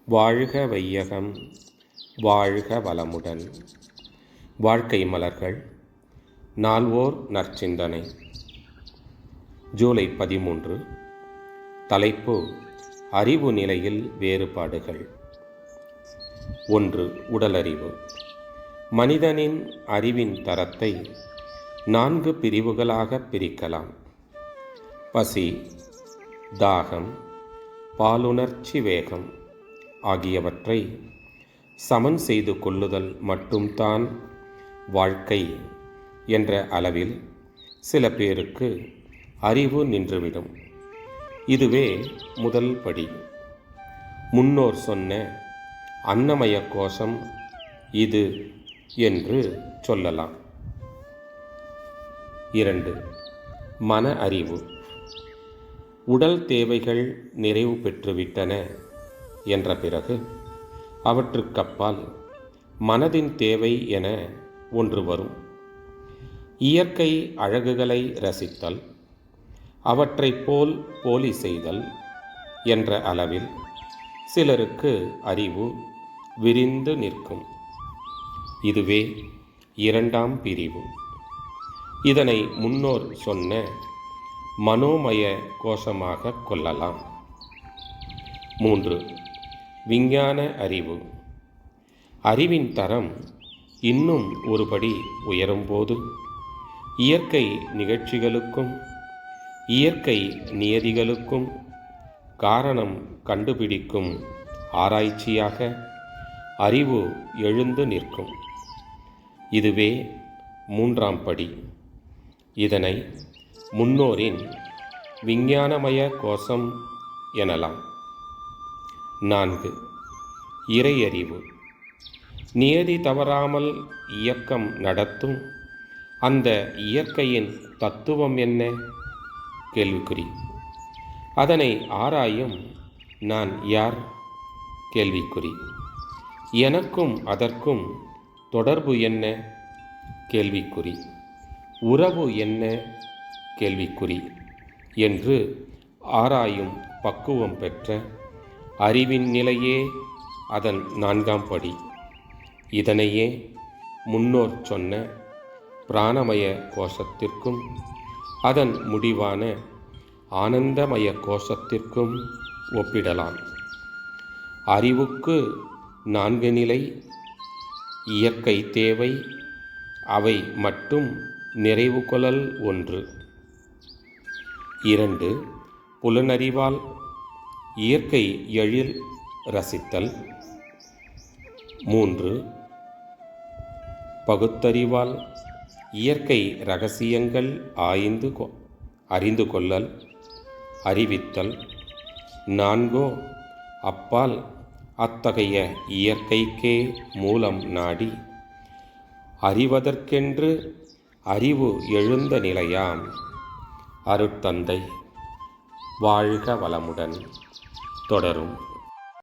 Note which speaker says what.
Speaker 1: வாழ்க வையகம், வாழ்க வளமுடன். வாழ்க்கை மலர்கள். நால்வோர் நற்சிந்தனை. ஜூலை 13. தலைப்பு: அறிவு நிலையில் வேறுபாடுகள். 1. உடலறிவு. மனிதனின் அறிவின் தரத்தை 4 பிரிவுகளாக பிரிக்கலாம். பசி, தாகம், பாலுணர்ச்சி வேகம் ஆகியவற்றை சமன் செய்து கொள்ளுதல் மட்டும்தான் வாழ்க்கை என்ற அளவில் சில பேருக்கு அறிவு நின்றுவிடும். இதுவே முதல் படி. முன்னோர் சொன்ன அன்னமய கோஷம் இது என்று சொல்லலாம். 2. மன அறிவு. உடல் தேவைகள் நிறைவு பெற்றுவிட்டன என்ற பிறகு அவற்றுக்கப்பால் மனதின் தேவை என ஒன்று வரும். இயற்கை அழகுகளை ரசித்தல், அவற்றைப் போல் போலி செய்தல் என்ற அளவில் சிலருக்கு அறிவு விரிந்து நிற்கும். இதுவே 2ஆம் பிரிவு. இதனை முன்னோர் சொன்ன மனோமய கோஷமாக கொள்ளலாம். 3. விஞ்ஞான அறிவு. அறிவின் தரம் இன்னும் ஒருபடி உயரும்போது இயற்கை நிகழ்ச்சிகளுக்கும் இயற்கை நியதிகளுக்கும் காரணம் கண்டுபிடிக்கும் ஆராய்ச்சியாக அறிவு எழுந்து நிற்கும். இதுவே 3ஆம் படி. இதனை முன்னோரின் விஞ்ஞானமய கோஷம் எனலாம். 4. இறையறிவு. நியதி தவறாமல் இயக்கம் நடத்தும் அந்த இயற்கையின் தத்துவம் என்ன? கேள்விக்குறி. அதனை ஆராயும் நான் யார்? கேள்விக்குறி. எனக்கும் அதற்கும் தொடர்பு என்ன? கேள்விக்குறி. உறவு என்ன? கேள்விக்குறி என்று ஆராயும் பக்குவம் பெற்ற அறிவின் நிலையே அதன் 4ஆம் படி. இதனையே முன்னோர் சொன்ன பிராணமய கோஷத்திற்கும் அதன் முடிவான ஆனந்தமய கோஷத்திற்கும் ஒப்பிடலாம். அறிவுக்கு 4 நிலை. இயற்கை தேவை, அவை மட்டும் நிறைவு கொள்ளல் 1. 2. புலனறிவால் இயற்கை எழில் ரசித்தல். 3. பகுத்தறிவால் இயற்கை இரகசியங்கள் அறிந்து கொள்ளல், அறிவித்தல். 4. அப்பால் அத்தகைய இயற்கைக்கே மூலம் நாடி அறிவதற்கென்று அறிவு எழுந்த நிலையாம். அருட்தந்தை. வாழ்க வளமுடன். தொடரும்.